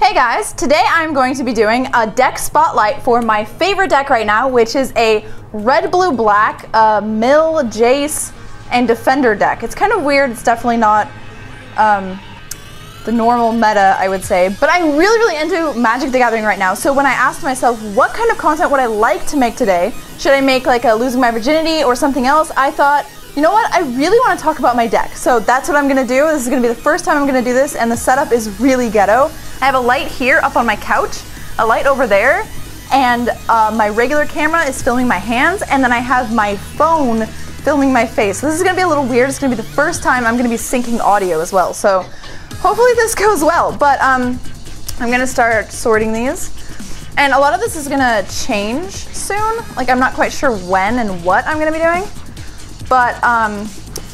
Hey guys, today I'm going to be doing a deck spotlight for my favorite deck right now, which is a red, blue, black, Mill, Jace, and Defender deck. It's kind of weird, it's definitely not the normal meta, I would say, but I'm really into Magic the Gathering right now, so when I asked myself what kind of content would I like to make today, should I make like a Losing My Virginity or something else, I thought, you know what, I really want to talk about my deck, so that's what I'm going to do. This is going to be the first time I'm going to do this, and the setup is really ghetto. I have a light here up on my couch, a light over there, and my regular camera is filming my hands, and then I have my phone filming my face. So this is going to be a little weird. It's going to be the first time I'm going to be syncing audio as well, so hopefully this goes well. But I'm going to start sorting these, and a lot of this is going to change soon. Like, I'm not quite sure when and what I'm going to be doing, but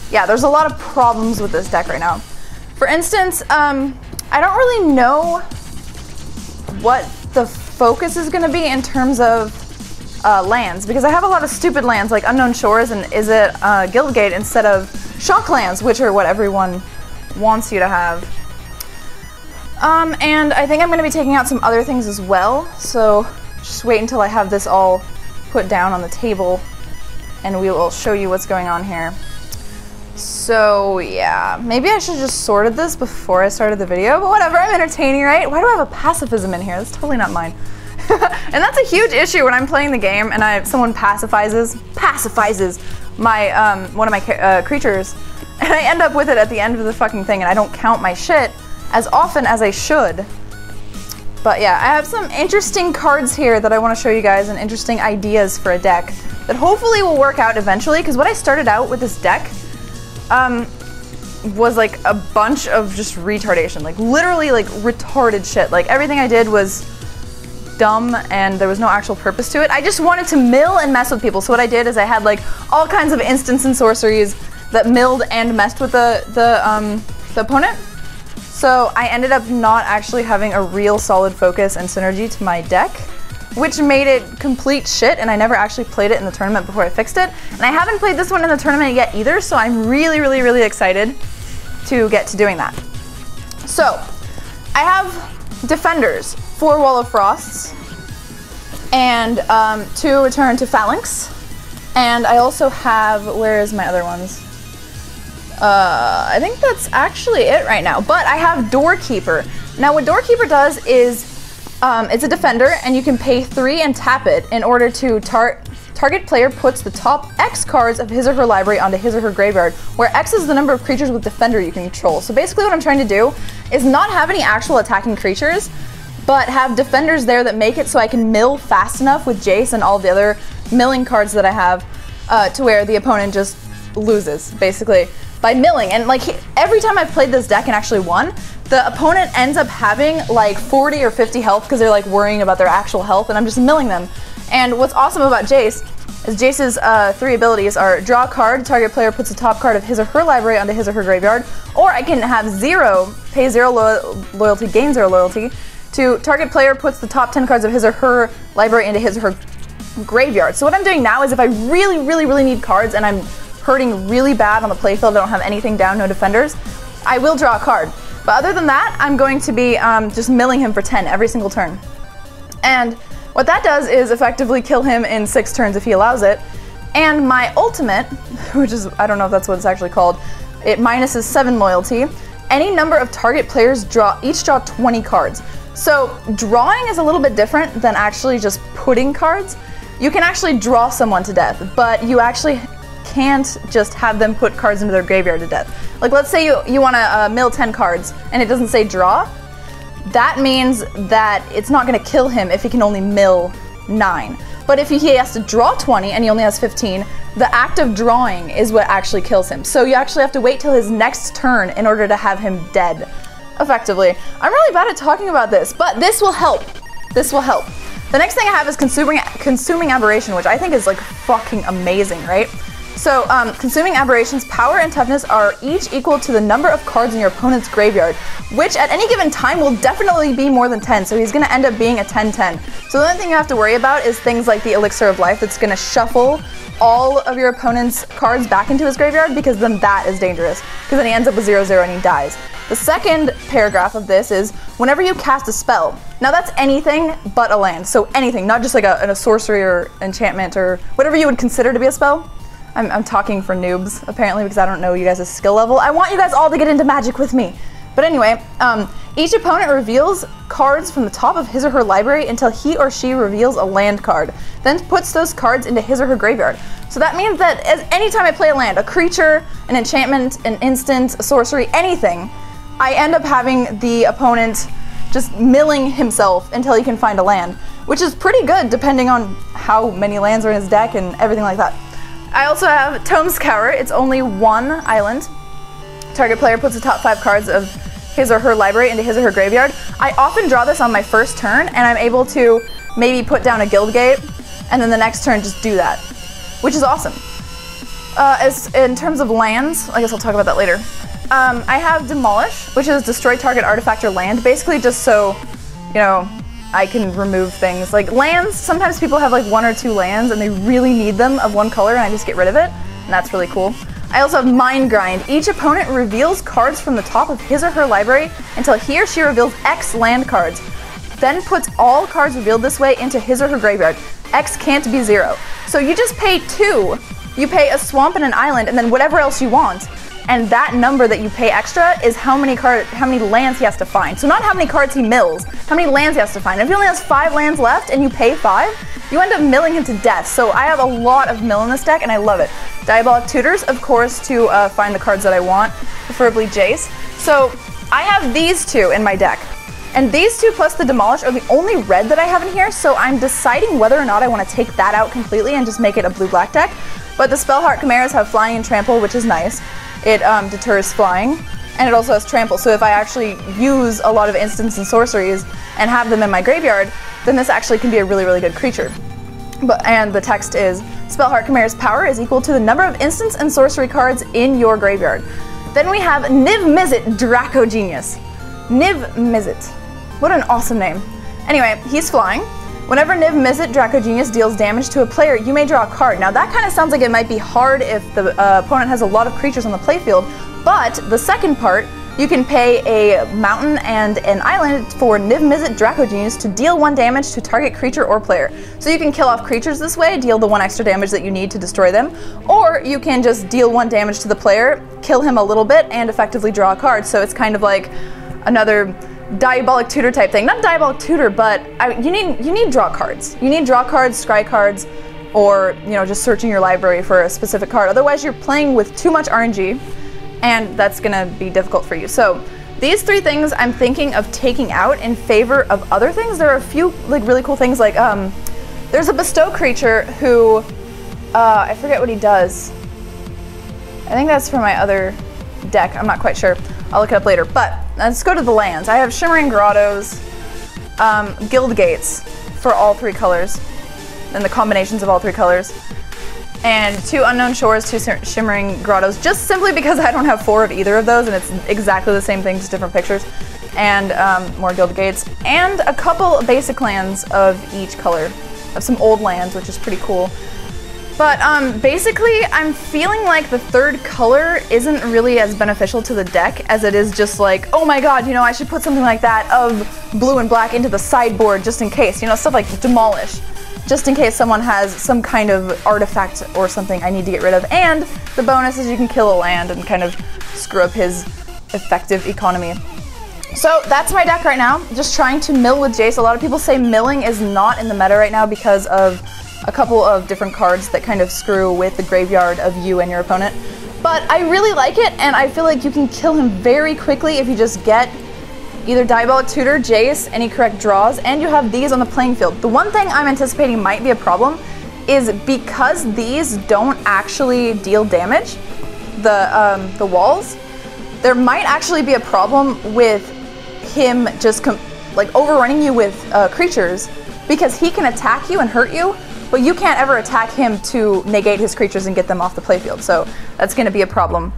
yeah, there's a lot of problems with this deck right now. For instance, I don't really know what the focus is going to be in terms of lands, because I have a lot of stupid lands like Unknown Shores and Guildgate instead of Shock lands, which are what everyone wants you to have. And I think I'm going to be taking out some other things as well, so just wait until I have this all put down on the table and we will show you what's going on here. So yeah, maybe I should just sorted this before I started the video, but whatever, I'm entertaining, right? Why do I have a pacifism in here? That's totally not mine. And that's a huge issue when I'm playing the game and someone pacifies my one of my creatures, and I end up with it at the end of the fucking thing, and I don't count my shit as often as I should. But yeah, I have some interesting cards here that I want to show you guys, and interesting ideas for a deck that hopefully will work out eventually, because what I started out with this deck was like a bunch of just retardation, like literally like retarded shit. Like everything I did was dumb and there was no actual purpose to it. I just wanted to mill and mess with people, so what I did is I had like all kinds of instants and sorceries that milled and messed with the opponent. So I ended up not actually having a real solid focus and synergy to my deck, which made it complete shit, and I never actually played it in the tournament before I fixed it. And I haven't played this one in the tournament yet either, so I'm really excited to get to doing that. So, I have Defenders, 4 Wall of Frosts, and 2 Return to Phalanx, and I also have, where is my other ones? I think that's actually it right now, but I have Doorkeeper. Now what Doorkeeper does is, it's a defender, and you can pay 3 and tap it in order to target player puts the top X cards of his or her library onto his or her graveyard, where X is the number of creatures with defender you can control. So basically what I'm trying to do is not have any actual attacking creatures, but have defenders there that make it so I can mill fast enough with Jace and all the other milling cards that I have to where the opponent just loses, basically, by milling. And like every time I've played this deck and actually won, the opponent ends up having like 40 or 50 health because they're like worrying about their actual health, and I'm just milling them. And what's awesome about Jace is Jace's 3 abilities are draw a card, target player puts the top card of his or her library onto his or her graveyard, or I can have 0, pay 0 loyalty, gain 0 loyalty, to target player puts the top 10 cards of his or her library into his or her graveyard. So what I'm doing now is if I really need cards and I'm hurting really bad on the playfield, I don't have anything down, no defenders, I will draw a card. But other than that, I'm going to be just milling him for 10 every single turn. And what that does is effectively kill him in 6 turns if he allows it. And my ultimate, which is, I don't know if that's what it's actually called, it minuses 7 loyalty. Any number of target players each draw 20 cards. So drawing is a little bit different than actually just putting cards. You can actually draw someone to death, but you actually can't just have them put cards into their graveyard to death. Like let's say you want to mill 10 cards and it doesn't say draw. That means that it's not going to kill him if he can only mill 9. But if he has to draw 20 and he only has 15, the act of drawing is what actually kills him. So you actually have to wait till his next turn in order to have him dead, effectively. I'm really bad at talking about this, but this will help. This will help. The next thing I have is Consuming Aberration, which I think is like fucking amazing, right? So, consuming aberrations, power and toughness are each equal to the number of cards in your opponent's graveyard, which at any given time will definitely be more than 10, so he's going to end up being a 10-10. So the only thing you have to worry about is things like the Elixir of Life that's going to shuffle all of your opponent's cards back into his graveyard, because then that is dangerous, because then he ends up with 0-0 and he dies. The second paragraph of this is, whenever you cast a spell, now that's anything but a land, so anything, not just like a sorcery or enchantment or whatever you would consider to be a spell. I'm talking for noobs, apparently, because I don't know you guys' skill level. I want you guys all to get into Magic with me. But anyway, each opponent reveals cards from the top of his or her library until he or she reveals a land card, then puts those cards into his or her graveyard. So that means that anytime I play a land, a creature, an enchantment, an instant, a sorcery, anything, I end up having the opponent just milling himself until he can find a land, which is pretty good depending on how many lands are in his deck and everything like that. I also have Tome's Cower. It's only one island. Target player puts the top 5 cards of his or her library into his or her graveyard. I often draw this on my first turn, and I'm able to maybe put down a Guildgate, and then the next turn just do that, which is awesome. As in terms of lands, I guess I'll talk about that later. I have Demolish, which is destroy target artifact or land, basically just so, you know, I can remove things. Like lands, sometimes people have like 1 or 2 lands and they really need them of one color and I just get rid of it, and that's really cool. I also have Mind Grind. Each opponent reveals cards from the top of his or her library until he or she reveals X land cards, then puts all cards revealed this way into his or her graveyard. X can't be 0. So you just pay 2. You pay a swamp and an island and then whatever else you want. And that number that you pay extra is how many lands he has to find. So not how many cards he mills, how many lands he has to find. If he only has 5 lands left and you pay 5, you end up milling him to death. So I have a lot of mill in this deck and I love it. Diabolic Tutors, of course, to find the cards that I want, preferably Jace. So I have these 2 in my deck. And these 2 plus the Demolish are the only red that I have in here, so I'm deciding whether or not I want to take that out completely and just make it a blue-black deck. But the Spellheart Chimeras have Flying and Trample, which is nice. It deters flying, and it also has Trample, so if I actually use a lot of instants and sorceries and have them in my graveyard, then this actually can be a really, really good creature. And the text is, Spellheart Chimera's power is equal to the number of instants and sorcery cards in your graveyard. Then we have Niv Mizzet Draco Genius. Niv Mizzet. What an awesome name. Anyway, he's flying. Whenever Niv Mizzet Draco Genius deals damage to a player, you may draw a card. Now that kind of sounds like it might be hard if the opponent has a lot of creatures on the playfield, but the second part, you can pay a mountain and an island for Niv Mizzet Draco Genius to deal 1 damage to target creature or player. So you can kill off creatures this way, deal the 1 extra damage that you need to destroy them, or you can just deal 1 damage to the player, kill him a little bit, and effectively draw a card. So it's kind of like another Diabolic Tutor type thing. Not Diabolic Tutor, but you need draw cards. You need draw cards, scry cards, or just searching your library for a specific card. Otherwise you're playing with too much RNG, and that's gonna be difficult for you. So these 3 things I'm thinking of taking out in favor of other things. There are a few like really cool things, like there's a Bestow creature who I forget what he does. I think that's for my other deck. I'm not quite sure. I'll look it up later. But let's go to the lands. I have Shimmering Grottos, Guildgates for all 3 colors, and the combinations of all 3 colors, and 2 Unknown Shores, 2 Shimmering Grottos, just simply because I don't have 4 of either of those, and it's exactly the same thing, just different pictures, and more Guildgates, and a couple basic lands of each color, of some old lands, which is pretty cool. But basically, I'm feeling like the 3rd color isn't really as beneficial to the deck as it is just like, oh my god, I should put something like that of blue and black into the sideboard just in case, stuff like Demolish, just in case someone has some kind of artifact or something I need to get rid of. And the bonus is you can kill a land and kind of screw up his effective economy. So that's my deck right now, just trying to mill with Jace. A lot of people say milling is not in the meta right now because of a couple of different cards that kind of screw with the graveyard of you and your opponent. But I really like it, and I feel like you can kill him very quickly if you just get either Diabolic Tutor, Jace, any correct draws, and you have these on the playing field. The one thing I'm anticipating might be a problem is because these don't actually deal damage, the walls, there might actually be a problem with him just overrunning you with creatures, because he can attack you and hurt you but you can't ever attack him to negate his creatures and get them off the playfield, so that's going to be a problem.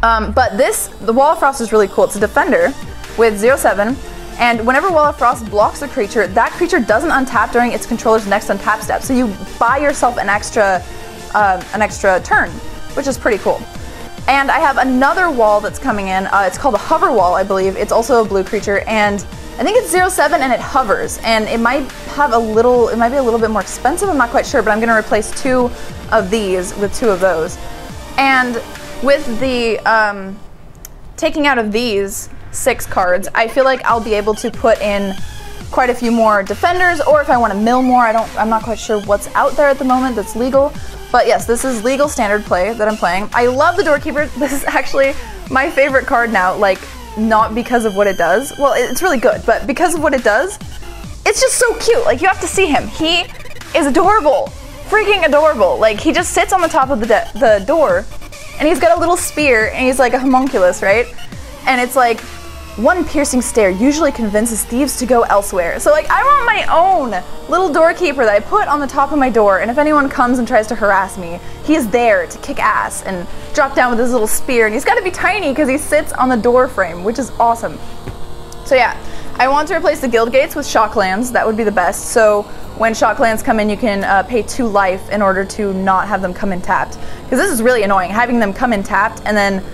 But the Wall of Frost is really cool. It's a defender with 0/7, and whenever Wall of Frost blocks a creature, that creature doesn't untap during its controller's next untap step, so you buy yourself an extra turn, which is pretty cool. And I have another wall that's coming in. It's called a hover wall, I believe. It's also a blue creature, and I think it's 0/7 and it hovers, and it might be a little bit more expensive, I'm not quite sure, but I'm gonna replace 2 of these with 2 of those. And with the taking out of these 6 cards, I feel like I'll be able to put in quite a few more defenders, or if I want to mill more, I'm not quite sure what's out there at the moment that's legal. But yes, this is legal standard play that I'm playing. I love the Doorkeeper. This is actually my favorite card now, like, not because of what it does. Well, it's really good, but because of what it does, it's just so cute. Like, you have to see him. He is adorable. Freaking adorable. Like, he just sits on the top of the door, and he's got a little spear, and he's like a homunculus, right? And it's like, one piercing stare usually convinces thieves to go elsewhere. So like, I want my own little doorkeeper that I put on the top of my door, and if anyone comes and tries to harass me, he is there to kick ass and drop down with his little spear, and he's gotta be tiny because he sits on the door frame, which is awesome. So yeah, I want to replace the guild gates with shocklands. That would be the best. So when shocklands come in, you can pay 2 life in order to not have them come in tapped. Because this is really annoying, having them come in tapped and then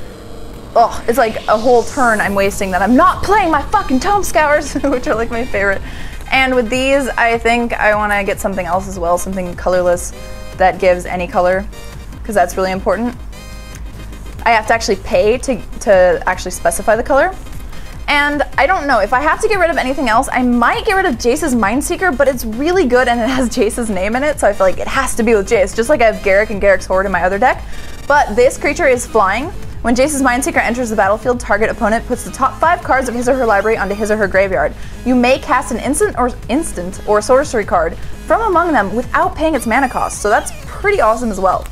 it's like a whole turn I'm wasting that I'm not playing my fucking Tome Scours, which are like my favorite. And with these, I think I want to get something else as well, something colorless that gives any color, because that's really important. I have to actually pay to actually specify the color. And I don't know, if I have to get rid of anything else, I might get rid of Jace's Mindseeker, but it's really good and it has Jace's name in it, so I feel like it has to be with Jace, just like I have Garruk and Garruk's Horde in my other deck. But this creature is flying. When Jace's Mindseeker enters the battlefield, target opponent puts the top 5 cards of his or her library onto his or her graveyard. You may cast an instant or sorcery card from among them without paying its mana cost, so that's pretty awesome as well.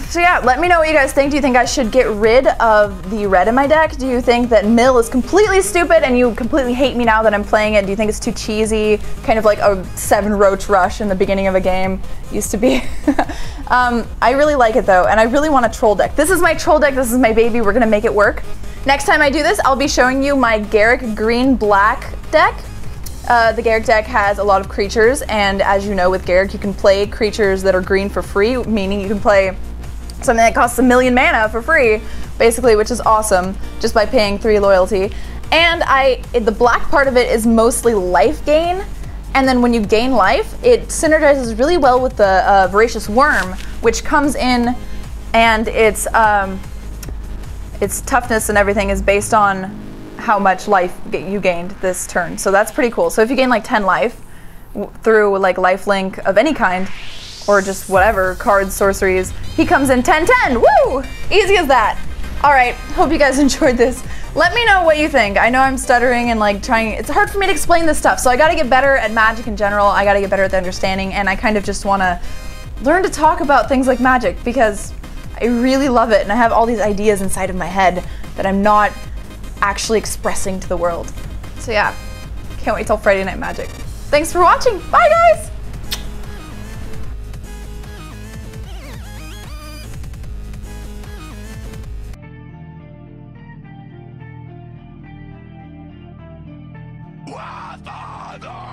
So yeah, let me know what you guys think. Do you think I should get rid of the red in my deck? Do you think that mill is completely stupid and you completely hate me now that I'm playing it? Do you think it's too cheesy? Kind of like a 7 roach rush in the beginning of a game used to be. I really like it though, and I really want a troll deck. This is my troll deck, this is my baby, we're gonna make it work. Next time I do this, I'll be showing you my Garruk green-black deck. The Garruk deck has a lot of creatures, and as you know, with Garruk you can play creatures that are green for free, meaning you can play something that costs 1,000,000 mana for free, basically, which is awesome, just by paying 3 loyalty. And the black part of it is mostly life gain, and then when you gain life, it synergizes really well with the Voracious Worm, which comes in, and its toughness and everything is based on how much life you gained this turn. So that's pretty cool. So if you gain like 10 life through like lifelink of any kind, or just whatever, cards, sorceries, he comes in 10/10, woo! Easy as that. All right, hope you guys enjoyed this. Let me know what you think. I know I'm stuttering and like it's hard for me to explain this stuff, so I gotta get better at Magic in general, I gotta get better at the understanding, and I kind of just wanna learn to talk about things like Magic because I really love it, and I have all these ideas inside of my head that I'm not actually expressing to the world. So yeah, can't wait till Friday Night Magic. Thanks for watching, bye guys! Father!